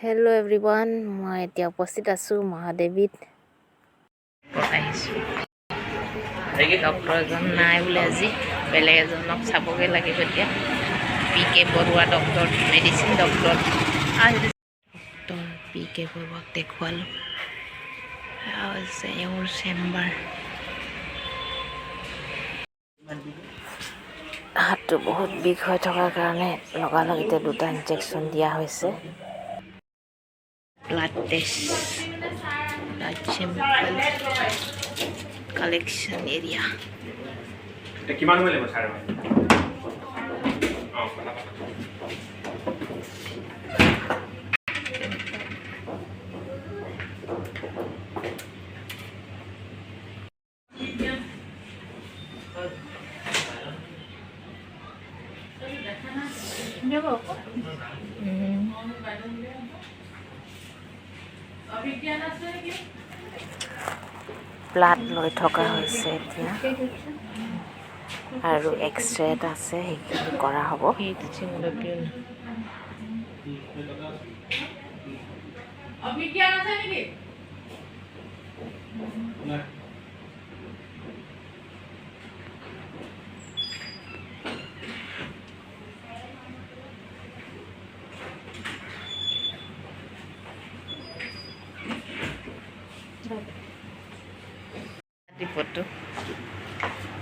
Hello everyone, মই এতিয়া উপস্থিত আছো মহাদেৱীত আহিছোঁ। ডক্টৰ এজন নাই বোলে আজি, বেলেগ এজনক চাবগৈ লাগিব এতিয়া। PK Barua doctor, medicine doctor. Doctor PK বৰুৱাক দেখুৱালোঁ। এওঁৰ চেম্বাৰ। হাতটো বহুত বিষ হৈ থকাৰ কাৰণে লগালগ এতিয়া 2টা ইনজেকশ্যন দিয়া হৈছে। Blood test, blood sample collection area. কিমান সময় লাগিব ছাৰ? ব্লাড লৈ থকা হৈছে এতিয়া, আৰু এক্সৰে এটা আছে, সেইখিনি কৰা হ'ব।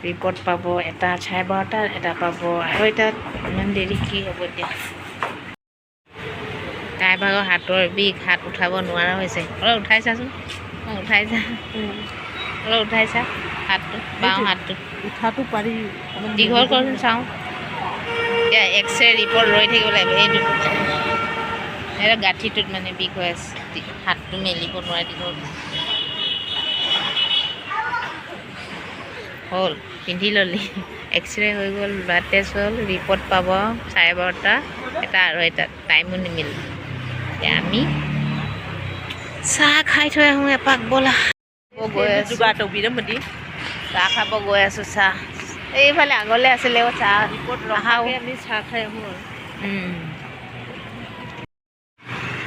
ৰিপৰ্ট পাব 1টা 12:30, এটা পাব 2:30। ইমান দেৰি কি হ'ব এতিয়া? তাইৰ ভাগৰ হাতৰ বিষ, হাত উঠাব নোৱাৰা হৈছে। অলপ উঠাইছাচোন, উঠাইছা, অলপ উঠাইছা হাতটো, বাওঁ হাতটো উঠাটো পাৰি, দীঘল কৰচোন চাওঁ। এতিয়া এক্সৰে ৰিপৰ্ট ৰৈ থাকিব লাগিব। এইটো গাঁঠিটোত মানে বিষ হৈ আছে, হাতটো মেলিব নোৱাৰে দীঘল। হ'ল, পিন্ধি ল'লি। এক্সৰে হৈ গ'ল, ব্লাড টেষ্ট হ'ল, ৰিপৰ্ট পাব 12:30, এটা 2:30। টাইমো নিমিলে। এতিয়া আমি চাহ খাই থৈ আহোঁ এপাক ব'লা। গৈ আছোঁ, চাহ খাব গৈ আছোঁ। চাহ এইফালে আগলৈ আছিলে চাহ, আমি চাহ খাই আহোঁ আৰু।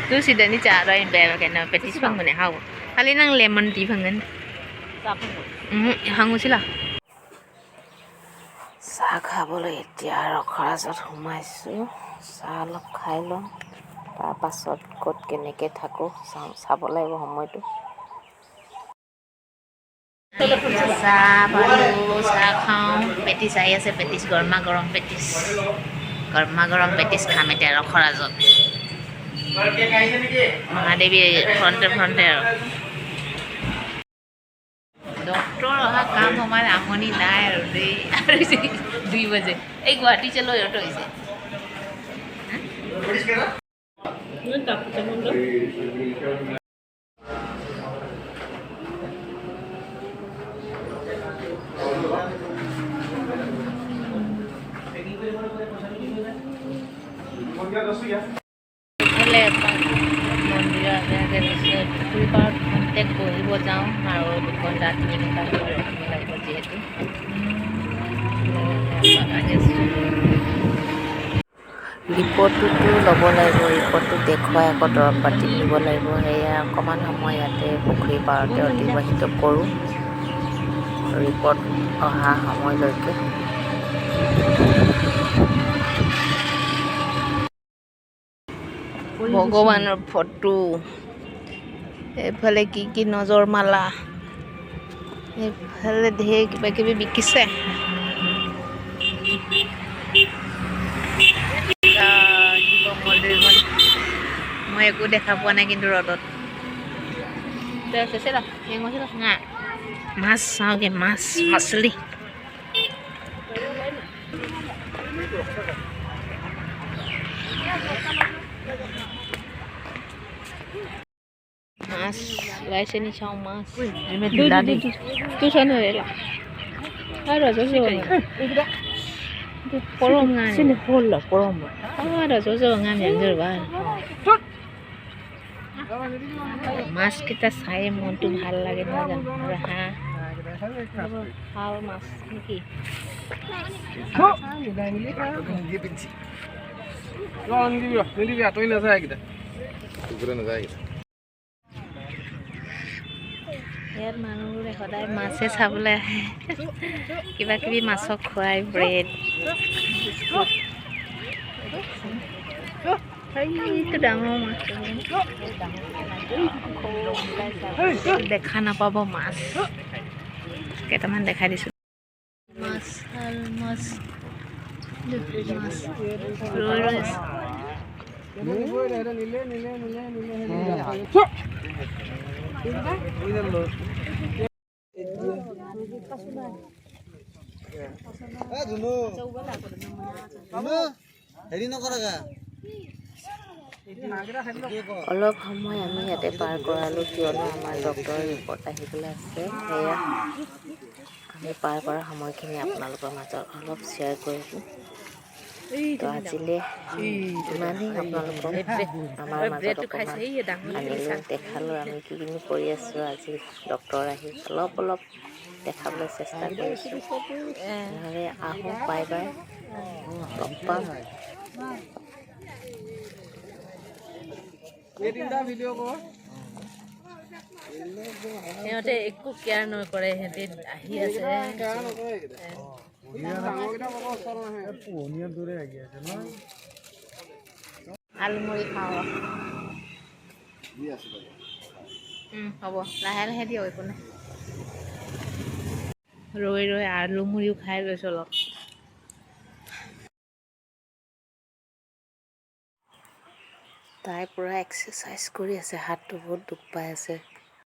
Tuh si Dani cara yang bayar kena petis bang mana hau. Kali nang lemon tea bangan. Hangu sila. চাহ খাবলৈ এতিয়া ৰখৰাজত সোমাইছোঁ। চাহ অলপ খাই লওঁ, তাৰপাছত ক'ত কেনেকৈ থাকোঁ চাব লাগিব সময়টো। চাহ পালোঁ, চাহ খাওঁ, পেটিছ আহি আছে। পেটিছ গৰমা গৰম পেটিছ, খাম এতিয়া ৰখৰাজত। মহাদেৱী ফ্ৰণ্টে আৰু ডক্টৰ অহা কাম আমাৰ আমনি নাই আৰু দেই। আৰু 2 বাজে এই গুৱাহাটী চলো ইহঁত হৈছে। পুখুৰী পাৰত খন্তেক বহিব যাওঁ, আৰু 2 ঘণ্টা 3 ঘণ্টা ৰখিব লাগিব যিহেতু। ৰিপৰ্টটোতো ল'ব লাগিব, ৰিপৰ্টটো দেখুৱাই আকৌ দৰৱ পাতি নিব লাগিব। সেয়া অকণমান সময় ইয়াতে পুখুৰী পাৰতে অতিবাহিত কৰোঁ, ৰিপৰ্ট অহা সময়লৈকে। ভগৱানৰ ফটো, এইফালে কি নজৰ মালা, এইফালে ঢেৰ কিবা কিবি বিকিছে। শিৱ মন্দিৰখন মই একো দেখা পোৱা নাই কিন্তু ৰ'দত। মাছ চাওঁগে, মাছলি। মাছ ওলাইছে নি চাওঁ, মাছ তুই চাই নহ'লা আৰু পৰম মাছকেইটা চাই মনটো ভাল লাগে নহয় জানো। আৰু হাঁহ মাছ নেকি? ইয়াত মানুহবোৰে সদায় মাছে চাবলৈ আহে কিবা কিবি মাছক খুৱাই ব্ৰেড বিস্কুট এইটো ডাঙৰ মাছ দেখা নাপাব মাছ কেইটামান দেখাই দিছোঁ মাছ শাল মাছ মাছ ৰৈ ৰৈ আছে অলপ সময় আমি ইয়াতে পাৰ কৰালোঁ কিয়নো আমাৰ ডক্টৰৰ ৰিপৰ্ট আহিবলৈ আছে সেয়া আমি পাৰ কৰা সময়খিনি আপোনালোকৰ মাজত অলপ শ্বেয়াৰ কৰিলোঁ তো আজিলৈ ইমানেই আপোনালোকক আমাৰ মাজত অকণমান আনিলোঁ দেখালোঁ আমি কি কিনি কৰি আছোঁ আজি ডক্টৰ আহি অলপ দেখাবলৈ চেষ্টা কৰিছোঁ নহ'লে আহোঁ বাই বাই লগ পাম সিহঁতে একো কেয়াৰ নকৰে সিহঁতে আহি আছে আলু মুড়ি খাওঁ হ'ব লাহে লাহে দিয়ক একো নাই ৰৈ ৰৈ আলু মুড়িও খাই লৈছোঁ অলপ তাই পূৰা এক্সাৰচাইজ কৰি আছে হাতটো বহুত দুখ পাই আছে